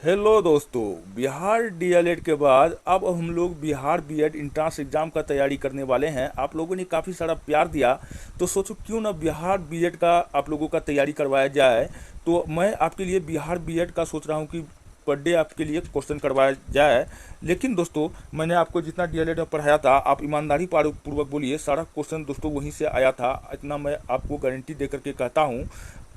Hello दोस्तों। Bihar DElEd के बाद अब हम लोग बिहार बीएड इंट्रांस एग्ज़ाम का तैयारी करने वाले हैं। आप लोगों ने काफ़ी सारा प्यार दिया तो सोचो क्यों ना बिहार बीएड का आप लोगों का तैयारी करवाया जाए। तो मैं आपके लिए बिहार बीएड का सोच रहा हूँ कि पर डे आपके लिए क्वेश्चन करवाया जाए। लेकिन दोस्तों, मैंने आपको जितना डीएलएड में पढ़ाया था आप ईमानदारी पूर्वक बोलिए, सारा क्वेश्चन दोस्तों वहीं से आया था। इतना मैं आपको गारंटी दे करके कहता हूँ।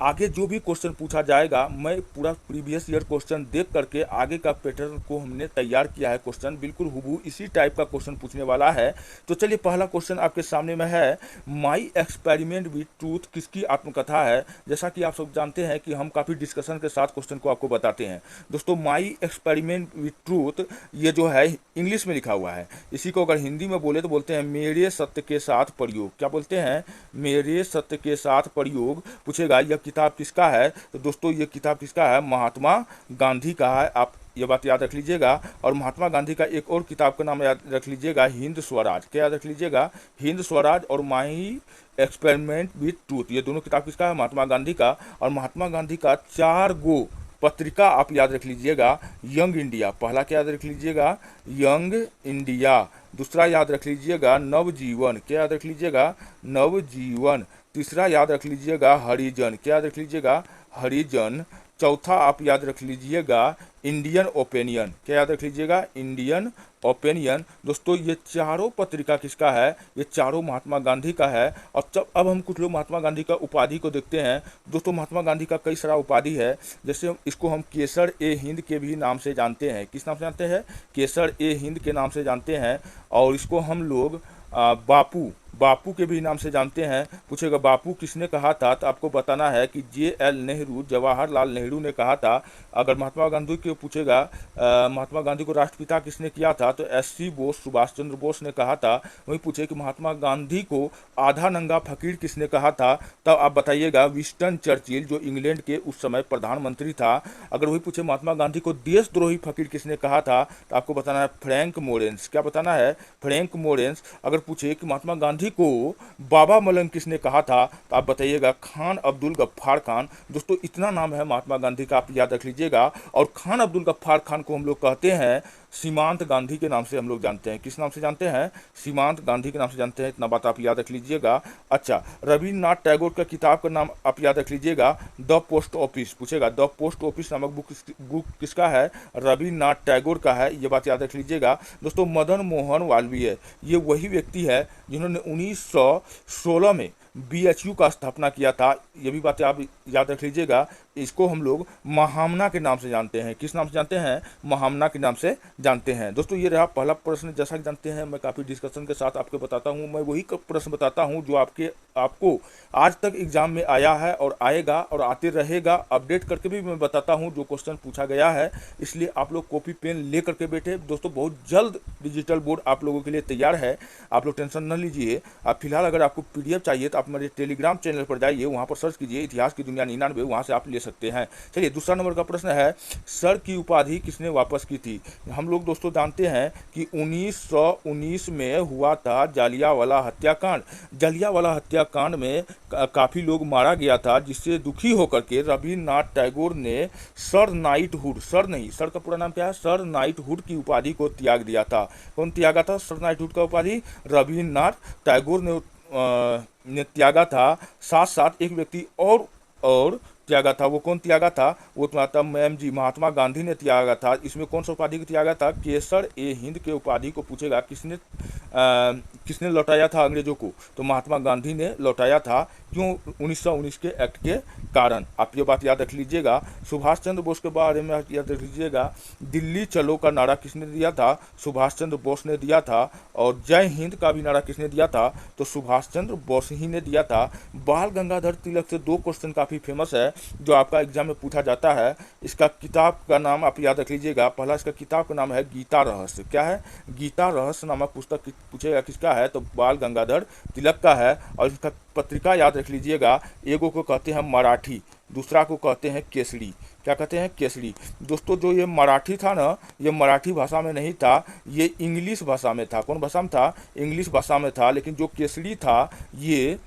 आगे जो भी क्वेश्चन पूछा जाएगा मैं पूरा प्रीवियस ईयर क्वेश्चन देख करके आगे का पैटर्न को हमने तैयार किया है। क्वेश्चन बिल्कुल हूबहू इसी टाइप का क्वेश्चन पूछने वाला है। तो चलिए, पहला क्वेश्चन आपके सामने में है, माई एक्सपेरिमेंट विथ ट्रूथ किसकी आत्मकथा है। जैसा कि आप सब जानते हैं कि हम काफ़ी डिस्कशन के साथ क्वेश्चन को आपको बताते हैं। दोस्तों, माई एक्सपेरिमेंट विथ ट्रूथ ये जो है इंग्लिश में लिखा हुआ है। इसी को अगर हिंदी में बोले तो बोलते हैं मेरे सत्य के साथ प्रयोग। क्या बोलते हैं? मेरे सत्य के साथ प्रयोग। पूछेगा यह किताब किसका है, तो दोस्तों ये किताब किसका है? महात्मा गांधी का है। आप ये बात याद रख लीजिएगा। और महात्मा गांधी का एक और किताब का नाम याद रख लीजिएगा, हिंद स्वराज। क्या याद रख लीजिएगा? हिंद स्वराज और माई एक्सपेरिमेंट विथ ट्रूथ, ये दोनों किताब किसका है? महात्मा गांधी का। और महात्मा गांधी का 4 गो पत्रिका आप याद रख लीजिएगा। यंग इंडिया, पहला क्या याद रख लीजिएगा? Young India. दूसरा याद रख लीजिएगा नवजीवन। क्या याद रख लीजिएगा? नवजीवन। तीसरा याद रख लीजिएगा हरिजन। क्या याद रख लीजिएगा? हरिजन। चौथा आप याद रख लीजिएगा इंडियन ओपिनियन। क्या याद रख लीजिएगा? Indian opinion. दोस्तों ये चारों पत्रिका किसका है? ये चारों महात्मा गांधी का है। और अब हम कुछ लोग महात्मा गांधी का उपाधि को देखते हैं। दोस्तों, महात्मा गांधी का कई सारा उपाधि है। जैसे इसको हम केसर ए हिंद के भी नाम से जानते हैं। किस नाम से जानते हैं? केसर ए हिंद के नाम से जानते हैं। और इसको हम लोग बापू बापू के भी नाम से जानते हैं। पूछेगा बापू किसने कहा था, तो आपको बताना है कि JL नेहरू, जवाहरलाल नेहरू ने कहा था। अगर महात्मा गांधी को पूछेगा महात्मा गांधी को राष्ट्रपिता किसने किया था, तो SC बोस, सुभाष चंद्र बोस ने कहा था। वहीं पूछे कि महात्मा गांधी को आधा नंगा फकीर किसने कहा था, तब आप बताइएगा विंस्टन चर्चिल, जो इंग्लैंड के उस समय प्रधानमंत्री था। अगर वही पूछे महात्मा गांधी को देशद्रोही फकीर किसने कहा था, तो आपको बताना है फ्रैंक मोरेंस। क्या बताना है? Frank moraines. अगर पूछे कि महात्मा गांधी को बाबा मलंग किसने कहा था, तो आप बताइएगा खान अब्दुल गफ्फार खान। दोस्तों इतना नाम है महात्मा गांधी का, आप याद रख लीजिएगा। और खान अब्दुल गफ्फार खान को हम लोग कहते हैं सीमांत गांधी के नाम से हम लोग जानते हैं। किस नाम से जानते हैं? सीमांत गांधी के नाम से जानते हैं। इतना बात आप याद रख लीजिएगा। अच्छा, रविन्द्रनाथ टैगोर का किताब का नाम आप याद रख लीजिएगा, द पोस्ट ऑफिस। पूछेगा द पोस्ट ऑफिस नामक बुक किसका है? रविन्द्रनाथ टैगोर का है। ये बात याद रख लीजिएगा। दोस्तों, मदन मोहन मालवीय ये वही व्यक्ति है जिन्होंने 1916 में BHU का स्थापना किया था। ये भी बातें आप याद रख लीजिएगा। इसको हम लोग महामना के नाम से जानते हैं। किस नाम से जानते हैं? महामना के नाम से जानते हैं। दोस्तों ये रहा पहला प्रश्न। जैसा कि जानते हैं मैं काफ़ी डिस्कशन के साथ आपको बताता हूँ। मैं वही प्रश्न बताता हूँ जो आपको आज तक एग्जाम में आया है और आएगा और आते रहेगा। अपडेट करके भी मैं बताता हूँ जो क्वेश्चन पूछा गया है। इसलिए आप लोग कॉपी पेन ले करके बैठे। दोस्तों बहुत जल्द डिजिटल बोर्ड आप लोगों के लिए तैयार है, आप लोग टेंशन न लीजिए। आप फिलहाल अगर आपको PDF चाहिए तो आप मेरे टेलीग्राम चैनल पर जाइए, वहाँ पर सर्च कीजिए इतिहास की दुनिया 99, वहाँ से आप ले सकते हैं। चलिए, दूसरा नंबर का प्रश्न है, सर की उपाधि किसने वापस की थी। हम लोग दोस्तों जानते हैं कि 1919 में हुआ था जालियांवाला हत्याकांड। जालियांवाला हत्याकांड में काफ़ी लोग मारा गया था, जिससे दुखी होकर के रविन्द्रनाथ टैगोर ने सर नाइटहुड, सर नहीं, सर का पूरा नाम क्या है? सर नाइटहुड की उपाधि को त्याग दिया था। कौन त्यागा था सर नाइटहुड का उपाधि? रविन्द्रनाथ टैगोर ने त्यागा था। साथ साथ एक व्यक्ति और त्यागा था। वो कौन त्यागा था? वो था मैम जी, महात्मा गांधी ने त्यागा था। इसमें कौन सा उपाधि को त्यागा था? केसर ए हिंद के उपाधि को। पूछेगा किसने लौटाया था अंग्रेजों को, तो महात्मा गांधी ने लौटाया था। क्यों? 1919 के एक्ट के कारण। आप ये बात याद रख लीजिएगा। सुभाष चंद्र बोस के बारे में याद रख लीजिएगा। दिल्ली चलो का नारा किसने दिया था? सुभाष चंद्र बोस ने दिया था। और जय हिंद का भी नारा किसने दिया था? तो सुभाष चंद्र बोस ही ने दिया था। बाल गंगाधर तिलक से 2 क्वेश्चन काफ़ी फेमस है जो आपका एग्जाम में पूछा जाता है। इसका किताब का नाम आप याद रख लीजिएगा। पहला इसका किताब का नाम है गीता रहस्य। क्या है? गीता रहस्य नामक पुस्तक पूछेगा किसका है, तो बाल गंगाधर तिलक का है। और इसका पत्रिका याद रख लीजिएगा। एगो को कहते हैं मराठी, दूसरा को कहते हैं केसरी। क्या कहते हैं, केसरी। दोस्तों जो ये मराठी था ना, ये मराठी भाषा में नहीं था, ये इंग्लिश भाषा में था। कौन भाषा में था, इंग्लिश भाषा में था। लेकिन जो केसरी था ये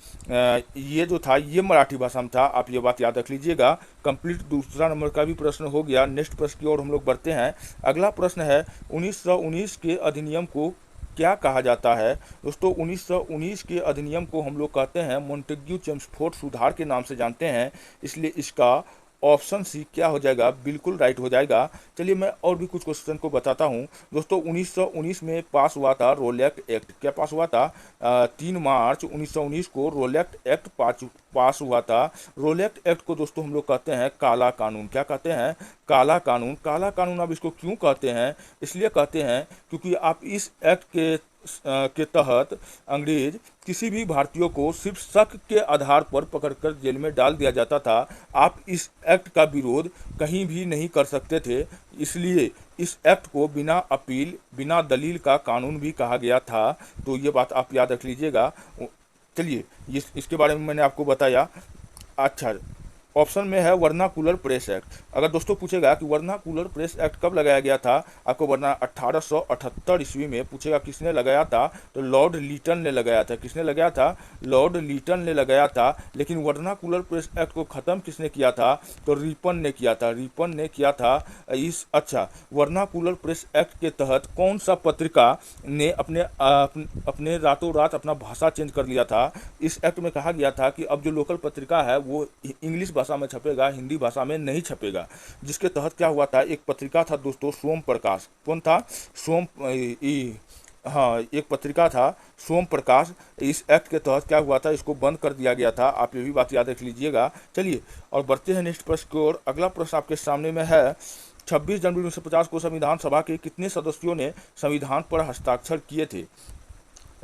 जो था ये मराठी भाषा में था। आप ये बात याद रख लीजिएगा। कंप्लीट दूसरा नंबर का भी प्रश्न हो गया। नेक्स्ट प्रश्न की ओर हम लोग बढ़ते हैं। अगला प्रश्न है 1919 के अधिनियम को क्या कहा जाता है। दोस्तों 1919 के अधिनियम को हम लोग कहते हैं मोंटेग्यू चेम्सफोर्ड सुधार के नाम से जानते हैं, इसलिए इसका ऑप्शन सी क्या हो जाएगा, बिल्कुल राइट हो जाएगा। चलिए मैं और भी कुछ क्वेश्चन को बताता हूं। दोस्तों 1919 में पास हुआ था रोलैक्ट एक्ट। क्या पास हुआ था, 3 मार्च 1919 को रोलैक्ट एक्ट पास हुआ था। रोलैक्ट एक्ट को दोस्तों हम लोग कहते हैं काला कानून। क्या कहते हैं, काला कानून। काला कानून आप इसको क्यों कहते हैं, इसलिए कहते हैं क्योंकि आप इस एक्ट के तहत अंग्रेज किसी भी भारतीयों को सिर्फ शक के आधार पर पकड़कर जेल में डाल दिया जाता था। आप इस एक्ट का विरोध कहीं भी नहीं कर सकते थे, इसलिए इस एक्ट को बिना अपील बिना दलील का कानून भी कहा गया था। तो ये बात आप याद रख लीजिएगा। चलिए इसके बारे में मैंने आपको बताया। अच्छा, ऑप्शन में है वर्नाकुलर प्रेस एक्ट। अगर दोस्तों पूछेगा कि वर्नाकुलर प्रेस एक्ट कब लगाया गया था, आपको वरना 1878 ईस्वी में पूछेगा किसने लगाया था, तो लॉर्ड लीटन ने लगाया था। किसने लगाया था, लॉर्ड लीटन ने लगाया था। लेकिन वर्नाकुलर प्रेस एक्ट को ख़त्म किसने किया था, तो रिपन ने किया था। रिपन ने किया था इस अच्छा, वर्नाकुलर प्रेस एक्ट के तहत कौन सा पत्रिका ने अपने रातों रात अपना भाषा चेंज कर लिया था। इस एक्ट में कहा गया था कि अब जो लोकल पत्रिका है वो इंग्लिश भाषा में छपेगा, हिंदी भाषा में नहीं छपेगा। जिसके तहत क्या हुआ था, एक पत्रिका था दोस्तों सोम प्रकाश। कौन था, हाँ, एक पत्रिका था सोम प्रकाश। इस एक्ट के तहत क्या हुआ था, इसको बंद कर दिया गया था। आप ये भी बात याद रख लीजिएगा। चलिए और बढ़ते हैं नेक्स्ट प्रश्न की ओर। अगला प्रश्न आपके सामने में है 26 जनवरी 1950 को संविधान सभा के कितने सदस्यों ने संविधान पर हस्ताक्षर किए थे।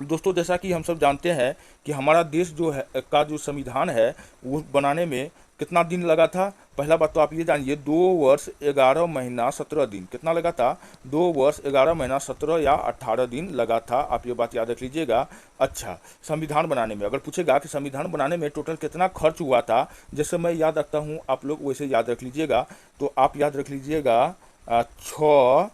दोस्तों जैसा कि हम सब जानते हैं कि हमारा देश जो है का जो संविधान है वो बनाने में कितना दिन लगा था। पहला बात तो आप ये जानिए, 2 वर्ष 11 महीना 17 दिन। कितना लगा था, 2 वर्ष 11 महीना 17 या 18 दिन लगा था। आप ये बात याद रख लीजिएगा। अच्छा, संविधान बनाने में अगर पूछेगा कि संविधान बनाने में टोटल कितना खर्च हुआ था, जैसे मैं याद रखता हूँ आप लोग वैसे याद रख लीजिएगा। तो आप याद रख लीजिएगा 6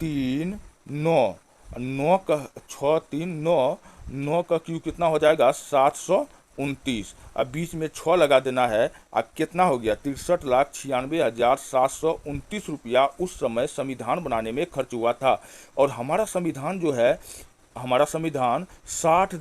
3 9 9 का 6 3 9 9 का क्यू कितना हो जाएगा, 729। अब बीच में 6 लगा देना है। अब कितना हो गया, 63,96,729 रुपया उस समय संविधान बनाने में खर्च हुआ था। और हमारा संविधान जो है, हमारा संविधान 60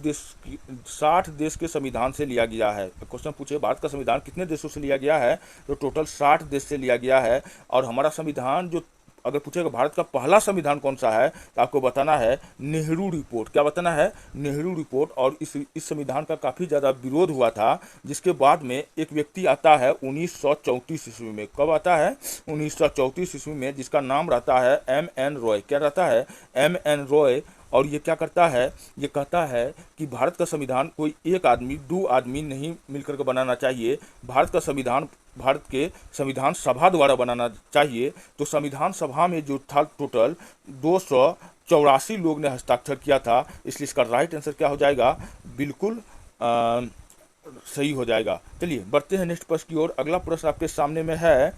देश के संविधान से लिया गया है। क्वेश्चन पूछे भारत का संविधान कितने देशों से लिया गया है, तो टोटल 60 देश से लिया गया है। और हमारा संविधान जो अगर पूछेगा भारत का पहला संविधान कौन सा है, तो आपको बताना है नेहरू रिपोर्ट। क्या बताना है, नेहरू रिपोर्ट। और इस संविधान का काफ़ी ज़्यादा विरोध हुआ था, जिसके बाद में एक व्यक्ति आता है 1934 ईस्वी में। कब आता है, 1934 ईस्वी में, जिसका नाम रहता है M.N. रॉय। क्या रहता है, M.N. रॉय। और ये क्या करता है, ये कहता है कि भारत का संविधान कोई एक आदमी 2 आदमी नहीं मिलकर के बनाना चाहिए। भारत का संविधान भारत के संविधान सभा द्वारा बनाना चाहिए। तो संविधान सभा में जो था टोटल 284 लोग ने हस्ताक्षर किया था, इसलिए इसका राइट आंसर क्या हो जाएगा, बिल्कुल सही हो जाएगा। चलिए बढ़ते हैं नेक्स्ट प्रश्न की ओर। अगला प्रश्न आपके सामने में है,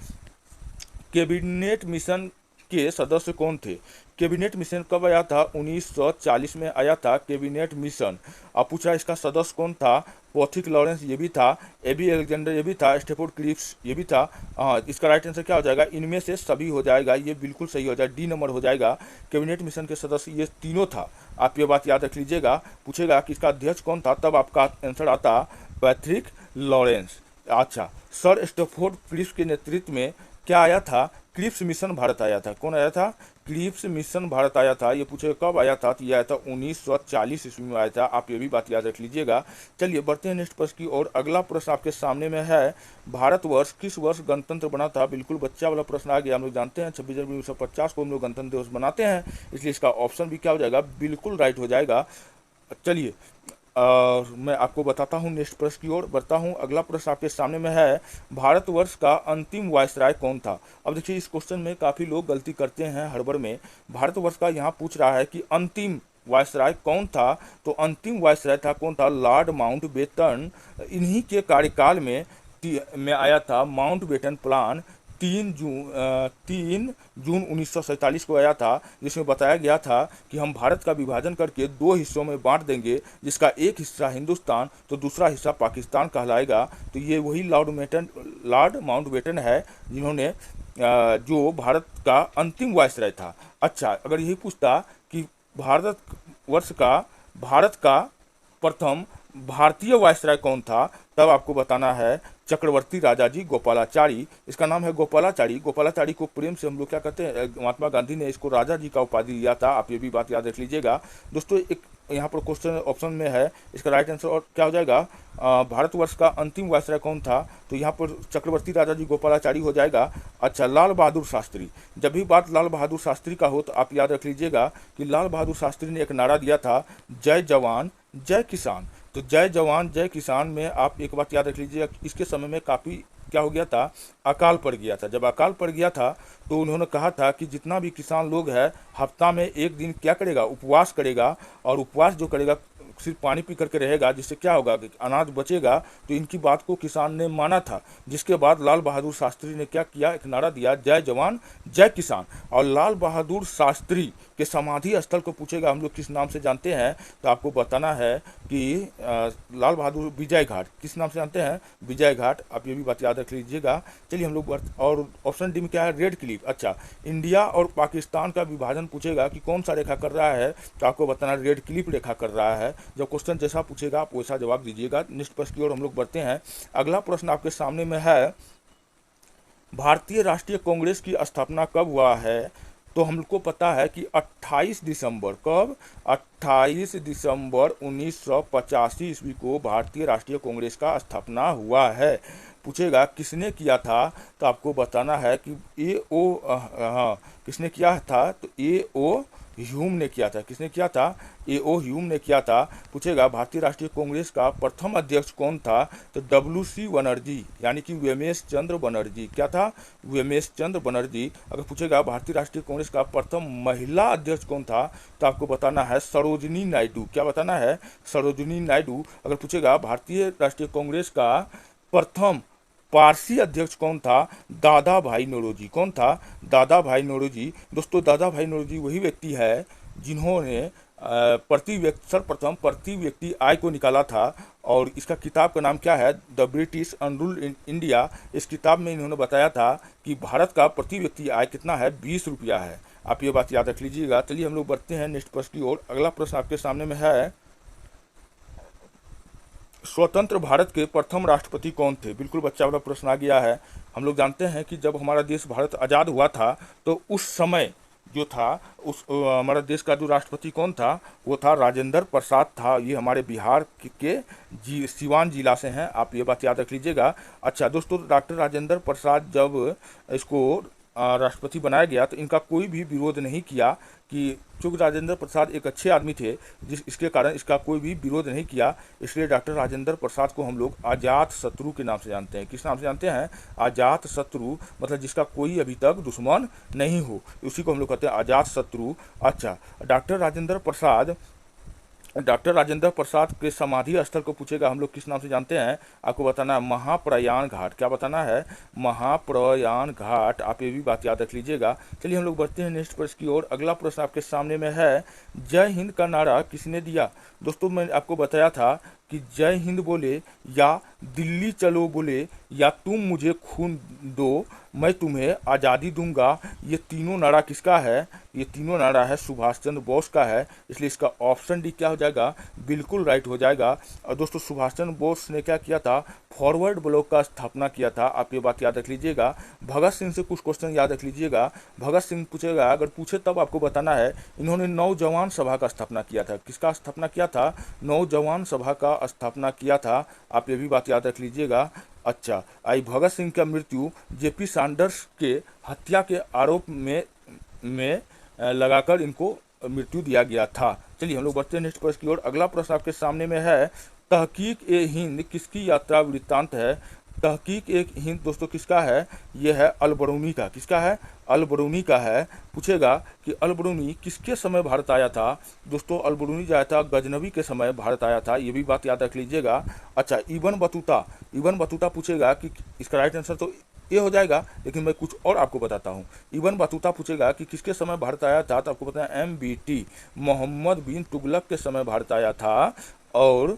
कैबिनेट मिशन के सदस्य कौन थे। कैबिनेट मिशन कब आया था, 1940 में आया था कैबिनेट मिशन। अब पूछा इसका सदस्य कौन था, पॉथिक लॉरेंस ये भी था, एबी अलेक्जेंडर ये भी था, स्टेफोर्ड क्रिप्स ये भी था। हाँ, इसका राइट आंसर क्या हो जाएगा, इनमें से सभी हो जाएगा, ये बिल्कुल सही हो जाएगा, डी नंबर हो जाएगा। कैबिनेट मिशन के सदस्य ये तीनों था। आप ये बात याद रख लीजिएगा। पूछेगा कि इसका अध्यक्ष कौन था, तब आपका आंसर आता पैट्रिक लॉरेंस। अच्छा, सर स्टेफोर्ड क्रिप्स के नेतृत्व में क्या आया था, क्रिप्स मिशन भारत आया था। कौन आया था, क्रिप्स मिशन भारत आया था। ये पूछे कब आया था, तो ये आया था 1940 ईस्वी में आया था। आप ये भी बात याद रख लीजिएगा। चलिए बढ़ते हैं नेक्स्ट प्रश्न की ओर। अगला प्रश्न आपके सामने में है, भारतवर्ष किस वर्ष गणतंत्र बना था। बिल्कुल बच्चा वाला प्रश्न आ गया। हम लोग जानते हैं 26 जनवरी 1950 को हम लोग गणतंत्र दिवस मनाते हैं, इसलिए इसका ऑप्शन भी क्या हो जाएगा, बिल्कुल राइट हो जाएगा। चलिए मैं आपको बताता हूँ नेक्स्ट प्रश्न की ओर बढ़ता हूँ। अगला प्रश्न आपके सामने में है, भारतवर्ष का अंतिम वायसराय कौन था। अब देखिए इस क्वेश्चन में काफ़ी लोग गलती करते हैं हड़बड़ में। भारतवर्ष का यहाँ पूछ रहा है कि अंतिम वायसराय कौन था, तो अंतिम वायसराय था कौन था, लॉर्ड माउंटबेटन। इन्हीं के कार्यकाल में आया था माउंटबेटन प्लान 3 जून 1947 को आया था, जिसमें बताया गया था कि हम भारत का विभाजन करके 2 हिस्सों में बांट देंगे, जिसका एक हिस्सा हिंदुस्तान तो दूसरा हिस्सा पाकिस्तान कहलाएगा। तो ये वही लॉर्ड माउंटबेटन है जिन्होंने जो भारत का अंतिम वायसराय था। अच्छा, अगर यही पूछता कि भारत का प्रथम भारतीय वायसराय कौन था, तब आपको बताना है चक्रवर्ती राजाजी गोपालाचारी। इसका नाम है गोपालाचारी। गोपालाचारी को प्रेम से हम लोग क्या कहते हैं, महात्मा गांधी ने इसको राजा जी का उपाधि दिया था। आप ये भी बात याद रख लीजिएगा दोस्तों। एक यहाँ पर क्वेश्चन ऑप्शन में है, इसका राइट आंसर और क्या हो जाएगा, भारतवर्ष का अंतिम वायसराय कौन था, तो यहाँ पर चक्रवर्ती राजाजी गोपालाचारी हो जाएगा। अच्छा, लाल बहादुर शास्त्री। जब भी बात लाल बहादुर शास्त्री का हो तो आप याद रख लीजिएगा कि लाल बहादुर शास्त्री ने एक नारा दिया था, जय जवान जय किसान। तो जय जवान जय किसान में आप एक बात याद रख लीजिए, इसके समय में काफ़ी क्या हो गया था, अकाल पड़ गया था। जब अकाल पड़ गया था तो उन्होंने कहा था कि जितना भी किसान लोग है हफ्ता में एक दिन क्या करेगा, उपवास करेगा, और उपवास जो करेगा सिर्फ पानी पी करके रहेगा, जिससे क्या होगा कि अनाज बचेगा। तो इनकी बात को किसान ने माना था, जिसके बाद लाल बहादुर शास्त्री ने क्या किया, एक नारा दिया, जय जवान जय किसान। और लाल बहादुर शास्त्री के समाधि स्थल को पूछेगा हम लोग किस नाम से जानते हैं, तो आपको बताना है कि लाल बहादुर विजय घाट। किस नाम से जानते हैं, विजय घाट। आप ये भी बात याद रख लीजिएगा। चलिए हम लोग और ऑप्शन डी में क्या है, रेड क्लिफ। अच्छा, इंडिया और पाकिस्तान का विभाजन पूछेगा कि कौन सा रेखा कर रहा है, तो आपको बताना रेड क्लिफ रेखा कर रहा है। जब क्वेश्चन जैसा पूछेगा आप वैसा जवाब दीजिएगा। नेक्स्ट प्रश्न की ओर हम लोग बढ़ते हैं। अगला प्रश्न आपके सामने में है, भारतीय राष्ट्रीय कांग्रेस की स्थापना कब हुआ है, तो हमको पता है कि 28 दिसंबर, कब, 28 दिसंबर 1985 ईस्वी को भारतीय राष्ट्रीय कांग्रेस का स्थापना हुआ है। पूछेगा किसने किया था, तो आपको बताना है कि किसने किया था, तो A.O. ह्यूम ने किया था। किसने किया था, A.O. ह्यूम ने किया था। पूछेगा भारतीय राष्ट्रीय कांग्रेस का प्रथम अध्यक्ष कौन था, तो W.C. बनर्जी, यानी कि वेमेश चंद्र बनर्जी। क्या था, वेमेश चंद्र बनर्जी। अगर पूछेगा भारतीय राष्ट्रीय कांग्रेस का प्रथम महिला अध्यक्ष कौन था, तो आपको बताना है सरोजिनी नायडू। क्या बताना है, सरोजिनी नायडू। अगर पूछेगा भारतीय राष्ट्रीय कांग्रेस का प्रथम पारसी अध्यक्छ कौन था, दादा भाई नौरोजी। कौन था, दादा भाई नौरोजी। दोस्तों, दादा भाई नौरोजी वही व्यक्ति है जिन्होंने सर्वप्रथम प्रति व्यक्ति आय को निकाला था, और इसका किताब का नाम क्या है, द ब्रिटिश अनरूल्ड इंडिया। इस किताब में इन्होंने बताया था कि भारत का प्रति व्यक्ति आय कितना है, 20 रुपया है। आप ये बात याद रख लीजिएगा। चलिए हम लोग बढ़ते हैं नेक्स्ट प्रश्न की ओर। अगला प्रश्न आपके सामने में है, स्वतंत्र भारत के प्रथम राष्ट्रपति कौन थे। बिल्कुल बच्चा वाला प्रश्न आ गया है। हम लोग जानते हैं कि जब हमारा देश भारत आज़ाद हुआ था, तो उस समय जो था हमारा देश का जो राष्ट्रपति कौन था, वो था राजेंद्र प्रसाद था। ये हमारे बिहार के सिवान जिला से हैं। आप ये बात याद रख लीजिएगा। अच्छा दोस्तों, डॉक्टर राजेंद्र प्रसाद जब इसको राष्ट्रपति बनाया गया तो इनका कोई भी विरोध नहीं किया, कि चूँकि राजेंद्र प्रसाद एक अच्छे आदमी थे, इसके कारण इसका कोई भी विरोध नहीं किया। इसलिए डॉक्टर राजेंद्र प्रसाद को हम लोग अजात शत्रु के नाम से जानते हैं। किस नाम से जानते हैं, अजात शत्रु, मतलब जिसका कोई अभी तक दुश्मन नहीं हो, उसी को हम लोग कहते हैं अजात शत्रु। अच्छा, डॉक्टर राजेंद्र प्रसाद के समाधि स्थल को पूछेगा हम लोग किस नाम से जानते हैं, आपको बताना है महाप्रयाण घाट। क्या बताना है, महाप्रयाण घाट। आप ये भी बात याद रख लीजिएगा। चलिए हम लोग बढ़ते हैं नेक्स्ट प्रश्न की ओर। अगला प्रश्न आपके सामने में है, जय हिंद का नारा किसने दिया। दोस्तों, मैंने आपको बताया था कि जय हिंद बोले, या दिल्ली चलो बोले, या तुम मुझे खून दो मैं तुम्हें आज़ादी दूंगा, ये तीनों नारा किसका है, ये तीनों नारा है सुभाष चंद्र बोस का है। इसलिए इसका ऑप्शन डी क्या हो जाएगा, बिल्कुल राइट हो जाएगा। और दोस्तों, सुभाष चंद्र बोस ने क्या किया था, फॉरवर्ड ब्लॉक का स्थापना किया था। आप ये बात याद रख लीजिएगा। भगत सिंह से कुछ क्वेश्चन याद रख लीजिएगा। भगत सिंह पूछेगा, अगर पूछे तब आपको बताना है, इन्होंने नौजवान सभा का स्थापना किया था। किसका स्थापना किया था, नौजवान सभा का स्थापना किया था। आप ये भी बात याद रख लीजिएगा। अच्छा, आई भगत सिंह का मृत्यु जेपी सैंडर्स के हत्या के आरोप में लगाकर इनको मृत्यु दिया गया था। चलिए हम लोग बढ़ते हैं नेक्स्ट प्रश्न की ओर। अगला प्रश्न आपके सामने में है, तहकीक ए हिंद किसकी यात्रा वृत्तांत है। तहकीक एक हिंद दोस्तों किसका है, ये है अल-बरूनी का। किसका है, अल-बरूनी का है। पूछेगा कि अल-बरूनी किसके समय भारत आया था। दोस्तों, अल-बरूनी जो आया था गजनवी के समय भारत आया था। ये भी बात याद रख लीजिएगा। अच्छा, इब्न बतूता पूछेगा कि इसका राइट आंसर तो ये हो जाएगा, लेकिन मैं कुछ और आपको बताता हूँ। इब्न बतूता पूछेगा कि किसके समय भारत आया था, तो आपको पता है MBT, मोहम्मद बिन तुगलक के समय भारत आया था। और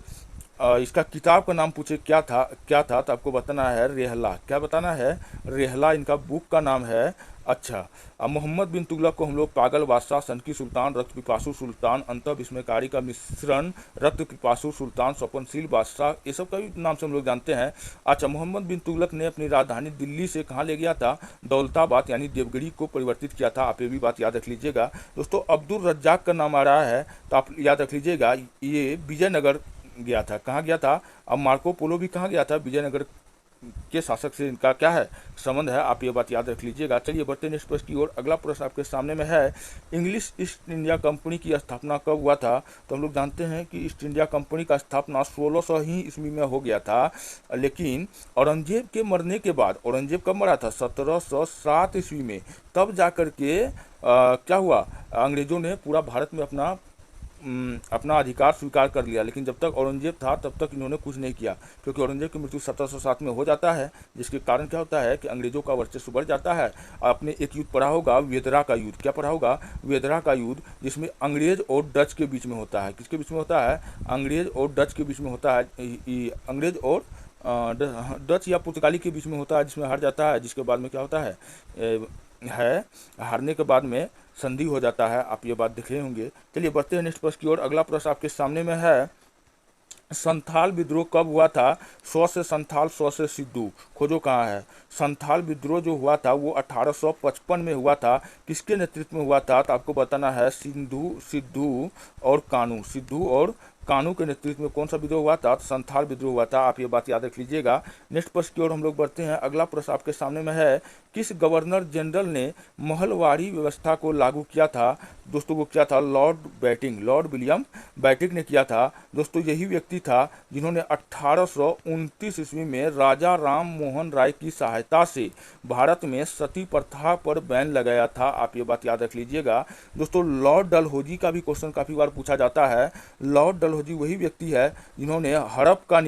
इसका किताब का नाम पूछे क्या था, तो आपको बताना है रेहला। क्या बताना है? रेहला इनका बुक का नाम है। अच्छा, अब मोहम्मद बिन तुगलक को हम लोग पागल बादशाह, सनकी सुल्तान, रक्त पिपासु सुल्तान, अंतः विस्मयकारी का मिश्रण, रक्त पिपासु सुल्तान, स्वप्नशील बादशाह, ये सब का भी नाम से हम लोग जानते हैं। अच्छा, मोहम्मद बिन तुगलक ने अपनी राजधानी दिल्ली से कहाँ ले गया था? दौलताबाद यानी देवगिरी को परिवर्तित किया था। आप ये भी बात याद रख लीजिएगा। दोस्तों, अब्दुल रज्जाक का नाम आ रहा है, तो आप याद रख लीजिएगा, ये विजयनगर गया था। कहाँ गया था? अब मार्को पोलो भी कहाँ गया था? विजयनगर के शासक से इनका क्या है? संबंध है। आप ये बात याद रख लीजिएगा। चलिए बढ़ते नेक्स्ट प्रश्न की ओर। अगला प्रश्न आपके सामने में है, इंग्लिश ईस्ट इंडिया कंपनी की स्थापना कब हुआ था? तो हम लोग जानते हैं कि ईस्ट इंडिया कंपनी का स्थापना 1600 ही ईस्वी में हो गया था, लेकिन औरंगजेब के मरने के बाद, औरंगजेब कब मरा था? 1707 ईस्वी में। तब जाकर के क्या हुआ? अंग्रेजों ने पूरा भारत में अपना अधिकार स्वीकार कर लिया। लेकिन जब तक औरंगजेब था तब तक इन्होंने कुछ नहीं किया, क्योंकि औरंगजेब की मृत्यु 1707 में हो जाता है, जिसके कारण क्या होता है कि अंग्रेजों का वर्चस्व बढ़ जाता है। आपने एक युद्ध पढ़ा होगा, वेदरा का युद्ध। क्या पढ़ा होगा? वेदरा का युद्ध, जिसमें अंग्रेज और डच के बीच में होता है। किसके बीच में होता है? अंग्रेज और डच के बीच में होता है। अंग्रेज और डच या पुर्तगाली के बीच में होता है, जिसमें हार जाता है, जिसके बाद में क्या होता है हारने के बाद में संधि हो जाता है। आप ये बात देख रहे होंगे। चलिए बढ़ते हैं नेक्स्ट प्रश्न की ओर। अगला प्रश्न आपके सामने में है, संथाल विद्रोह कब हुआ था? 100 से संथाल, 100 से सिद्धू। खोजो कहाँ है? संथाल विद्रोह जो हुआ था वो 1855 में हुआ था। किसके नेतृत्व में हुआ था? तो आपको बताना है सिद्धू और कानू। सिद्धू और कानू के नेतृत्व में कौन सा विद्रोह हुआ था? तो संथाल विद्रोह हुआ था। आप ये बात याद रख लीजिएगा। नेक्स्ट प्रश्न की ओर हम लोग बढ़ते हैं। अगला प्रश्न आपके सामने में है, किस गवर्नर जनरल ने महलवाड़ी व्यवस्था को लागू किया था? दोस्तों, वो क्या था? Lord batting, Lord William batting ने किया था। दोस्तों, यही व्यक्ति था जिन्होंने 1829 ईस्वी में राजा राम मोहन राय की सहायता से भारत में सती प्रथा पर बैन लगाया था। आप ये बात याद रख लीजिएगा। दोस्तों, लॉर्ड डलहौजी का भी क्वेश्चन काफ़ी बार पूछा जाता है। लॉर्ड डलहौजी वही व्यक्ति है जिन्होंने हड़प्पा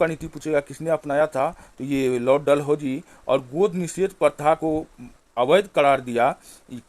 नीति पूछेगा किसने अपनाया था, तो ये लॉर्ड डलहौजी। और गोद निषेध प्रथा को अवैध करार दिया,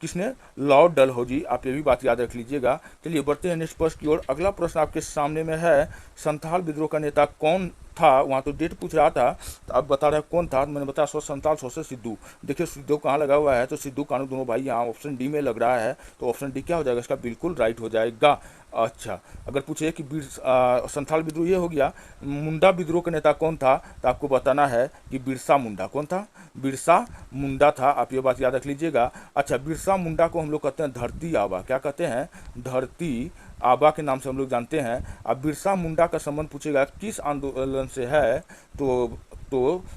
किसने? लॉर्ड डलहौजी। आप ये भी बात याद रख लीजिएगा। चलिए बढ़ते हैं नेक्स्ट प्रश्न की ओर। अगला प्रश्न आपके सामने में है, संथाल विद्रोह का नेता कौन था? वहाँ तो डेट पूछ रहा था, तो अब बता रहा है कौन था। मैंने बताया 100 संथाल, 100 से सिद्धू। देखिए सिद्धू कहाँ लगा हुआ है, तो सिद्धू कानू दोनों भाई यहाँ ऑप्शन डी में लग रहा है, तो ऑप्शन डी क्या हो जाएगा? इसका बिल्कुल राइट हो जाएगा। अच्छा, अगर पूछे कि संथाल विद्रोह ये हो गया, मुंडा विद्रोह का नेता कौन था? तो आपको बताना है कि बिरसा मुंडा। कौन था? बिरसा मुंडा था। आप ये बात याद रख लीजिएगा। अच्छा, बिरसा मुंडा को हम लोग कहते हैं धरती आबा। क्या कहते हैं? धरती आबा के नाम से हम लोग जानते हैं। अब बिरसा मुंडा का संबंध पूछेगा किस आंदोलन से है, तो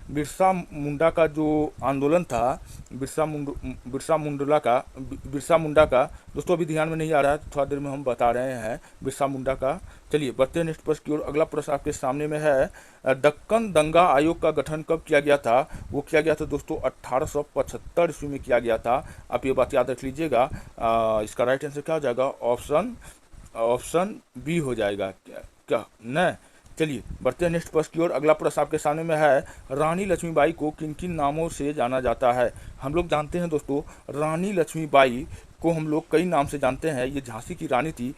बिरसा मुंडा का जो आंदोलन था, बिरसा मुंडा का दोस्तों अभी ध्यान में नहीं आ रहा है, तो थोड़ा देर में हम बता रहे हैं बिरसा मुंडा का। चलिए बढ़ते हैं नेक्स्ट प्रश्न की ओर। अगला प्रश्न आपके सामने में है, दक्कन दंगा आयोग का गठन कब किया गया था? वो किया गया था दोस्तों 1875 ईस्वी में किया गया था। आप ये बात याद रख लीजिएगा। इसका राइट आंसर क्या हो जाएगा? ऑप्शन बी हो जाएगा। क्या न? चलिए बढ़ते हैं नेक्स्ट प्रश्न की ओर। अगला प्रश्न आपके सामने में है, रानी लक्ष्मीबाई को किन किन नामों से जाना जाता है? हम लोग जानते हैं दोस्तों, रानी लक्ष्मीबाई को हम लोग कई नाम से जानते हैं। ये झांसी की रानी थी।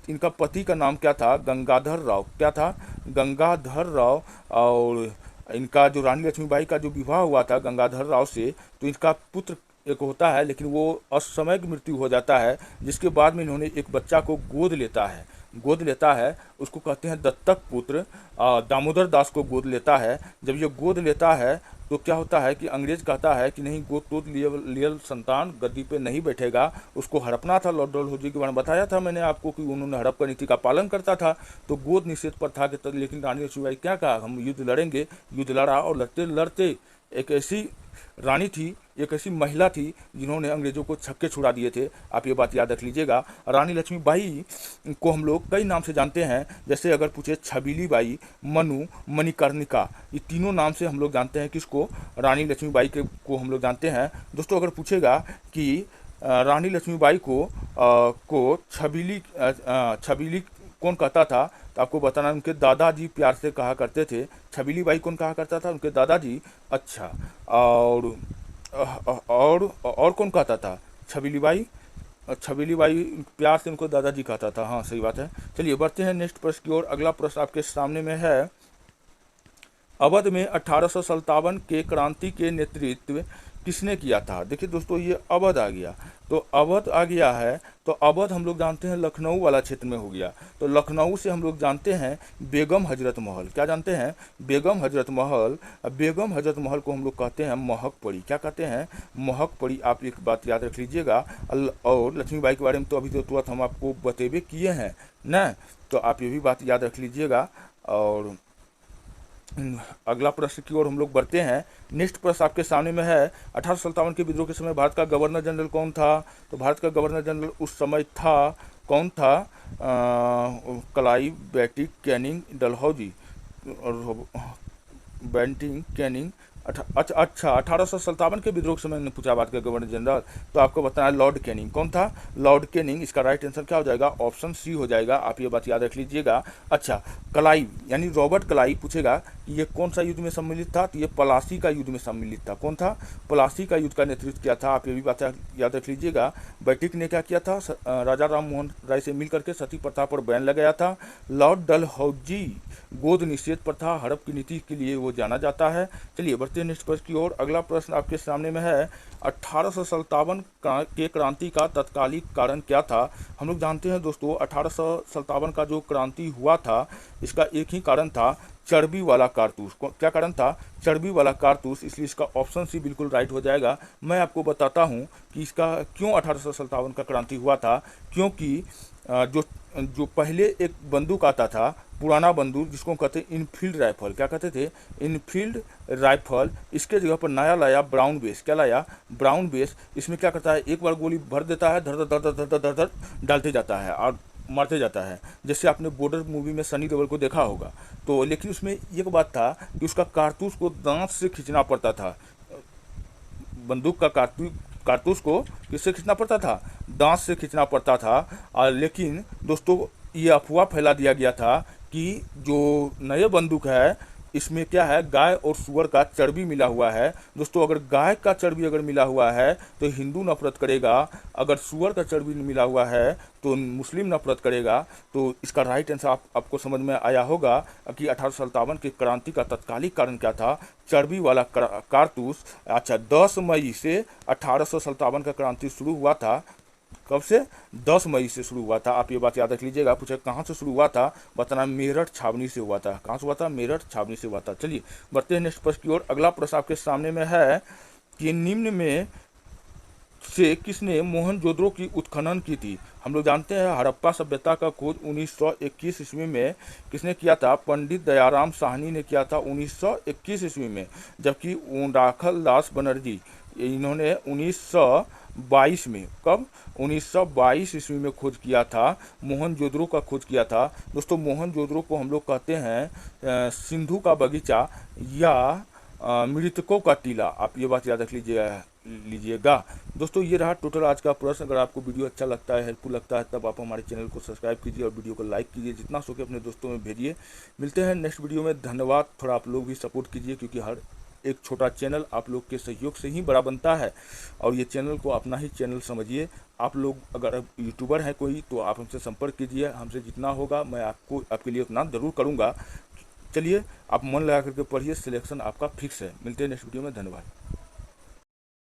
इनका पति का नाम क्या था? गंगाधर राव। क्या था? गंगाधर राव। और इनका जो रानी लक्ष्मीबाई का जो विवाह हुआ था गंगाधर राव से, तो इनका पुत्र एक होता है, लेकिन वो असमय की मृत्यु हो जाता है, जिसके बाद में इन्होंने एक बच्चा को गोद लेता है। उसको कहते हैं दत्तक पुत्र। दामोदर दास को गोद लेता है। जब ये गोद लेता है तो क्या होता है कि अंग्रेज कहता है कि नहीं, गोद लियल संतान गद्दी पे नहीं बैठेगा, उसको हड़पना था। लॉर्ड डलहौजी के बारे में बताया था मैंने आपको कि उन्होंने हड़प्पा नीति का पालन करता था, तो गोद निषेध प्रथा के तहत। लेकिन रानी लक्ष्मीबाई क्या कहा? हम युद्ध लड़ेंगे। युद्ध लड़ा, और लड़ते लड़ते एक ऐसी रानी थी, एक ऐसी महिला थी जिन्होंने अंग्रेजों को छक्के छुड़ा दिए थे। आप ये बात याद रख लीजिएगा। रानी लक्ष्मीबाई को हम लोग कई नाम से जानते हैं, जैसे अगर पूछे छबीली बाई, मनु, मणिकर्णिका, ये तीनों नाम से हम लोग जानते हैं। किसको? रानी लक्ष्मीबाई को हम लोग जानते हैं। दोस्तों, अगर पूछेगा कि रानी लक्ष्मीबाई को छबीली कौन कहता था, तो आपको बताना उनके दादाजी प्यार से कहा करते थे। छबीली बाई कौन कहा करता था, उनके दादाजी। अच्छा, और और कौन कहता था, छबीली बाई। छबीली बाई प्यार से उनको दादाजी कहता था, हाँ सही बात है। चलिए बढ़ते हैं नेक्स्ट प्रश्न की ओर। अगला प्रश्न आपके सामने में है, अवध में 1857 के क्रांति के नेतृत्व किसने किया था। देखिए दोस्तों, ये अवध आ गया, तो अवध आ गया है, तो अवध हम लोग जानते हैं लखनऊ वाला क्षेत्र में हो गया। तो लखनऊ से हम लोग जानते हैं बेगम हजरत महल। क्या जानते हैं, बेगम हजरत महल। बेगम हजरत महल को हम लोग कहते हैं महक पड़ी। क्या कहते हैं, महक पड़ी। आप एक बात याद रख लीजिएगा। और लक्ष्मीबाई के बारे में तो अभी तो तुरंत हम आपको बतेबे किए हैं ना, तो आप ये भी बात याद रख लीजिएगा। और अगला प्रश्न की ओर हम लोग बढ़ते हैं। नेक्स्ट प्रश्न आपके सामने में है, 1857 के विद्रोह के समय भारत का गवर्नर जनरल कौन था। तो भारत का गवर्नर जनरल उस समय था, कौन था, क्लाइव बेंटिंग कैनिंग डलहौजी और बेंटिंग कैनिंग। अच्छा 1857 के विद्रोह के समय ने पूछा बात का गवर्नर जनरल, तो आपको बताना है लॉर्ड कैनिंग। कौन था, लॉर्ड कैनिंग। इसका राइट आंसर क्या हो जाएगा, ऑप्शन सी हो जाएगा। आप ये बात याद रख लीजिएगा। अच्छा, क्लाइव यानी रॉबर्ट क्लाइव पूछेगा कि ये कौन सा युद्ध में सम्मिलित था, तो ये प्लासी का युद्ध में सम्मिलित था। कौन था, प्लासी का युद्ध का नेतृत्व किया था। आप ये भी बात याद रख लीजिएगा। बैटिक ने क्या किया था, राजा राम मोहन राय से मिल करके सती प्रथा पर बैन लगाया था। लॉर्ड डलहौजी गोद निषेध प्रथा हड़प की नीति के लिए वो जाना जाता है। चलिए बढ़ते हैं नेक्स्ट प्रश्न की ओर। अगला प्रश्न आपके सामने में है, 1857 के क्रांति का तत्कालिक कारण क्या था। हम लोग जानते हैं दोस्तों, 1857 का जो क्रांति हुआ था, इसका एक ही कारण था, चर्बी वाला कारतूस। क्या कारण था, चर्बी वाला कारतूस। इसलिए इसका ऑप्शन सी बिल्कुल राइट हो जाएगा। मैं आपको बताता हूं कि इसका क्यों 1857 का क्रांति हुआ था। क्योंकि जो पहले एक बंदूक आता था, पुराना बंदूक जिसको कहते हैं इनफील्ड राइफल। क्या कहते थे, इनफील्ड राइफल। इसके जगह पर नया लाया ब्राउन बेस। क्या लाया, ब्राउन बेस। इसमें क्या करता है, एक बार गोली भर देता है, धर धर धर धर धर धर डालते जाता है और मारते जाता है। जैसे आपने बॉर्डर मूवी में सनी देओल को देखा होगा। तो लेकिन उसमें एक बात था कि उसका कारतूस को दांत से खींचना पड़ता था। बंदूक का कारतूस को किससे खींचना पड़ता था, दांत से खींचना पड़ता था। और लेकिन दोस्तों, ये अफवाह फैला दिया गया था कि जो नए बंदूक है, इसमें क्या है, गाय और सुअर का चर्बी मिला हुआ है। दोस्तों, अगर गाय का चर्बी अगर मिला हुआ है तो हिंदू नफरत करेगा, अगर सुअर का चर्बी मिला हुआ है तो मुस्लिम नफरत करेगा। तो इसका राइट आंसर आपको समझ में आया होगा कि 1857 की क्रांति का तत्कालिक कारण क्या था, चर्बी वाला कारतूस। अच्छा, 10 मई से 1857 का क्रांति शुरू हुआ था। कब से, 10 मई से शुरू हुआ था। आप ये बात याद रख लीजिएगा। पूछे कहाँ से शुरू हुआ था, बताना मेरठ छावनी से हुआ था। कहाँ से हुआ था, मेरठ छावनी से हुआ था। चलिए बढ़ते हैं नेक्स्ट प्रश्न की ओर। अगला प्रश्न आपके सामने में है कि निम्न में से किसने मोहनजोदड़ो की उत्खनन की थी। हम लोग जानते हैं हड़प्पा सभ्यता का खोज 1921 ईस्वी में किसने किया था, पंडित दयाराम साहनी ने किया था 1921 ईस्वी में। जबकि राखल दास बनर्जी इन्होंने 1922 में, कब, 1922 ईस्वी में खोज किया था, मोहनजोदड़ो का खोज किया था। दोस्तों, मोहनजोदड़ो को हम लोग कहते हैं सिंधु का बगीचा या मृतकों का टीला। आप ये बात याद रख लीजिएगा। दोस्तों, ये रहा टोटल आज का प्रश्न। अगर आपको वीडियो अच्छा लगता है, हेल्पफुल लगता है, तब आप हमारे चैनल को सब्सक्राइब कीजिए और वीडियो को लाइक कीजिए, जितना सके अपने दोस्तों में भेजिए। मिलते हैं नेक्स्ट वीडियो में। धन्यवाद। थोड़ा आप लोग भी सपोर्ट कीजिए, क्योंकि हर एक छोटा चैनल आप लोग के सहयोग से ही बड़ा बनता है, और ये चैनल को अपना ही चैनल समझिए। आप लोग अगर यूट्यूबर हैं कोई, तो आप हमसे संपर्क कीजिए। हमसे जितना होगा मैं आपके लिए उतना ज़रूर करूँगा। चलिए, आप मन लगा करके पढ़िए, सिलेक्शन आपका फिक्स है। मिलते हैं नेक्स्ट वीडियो में। धन्यवाद।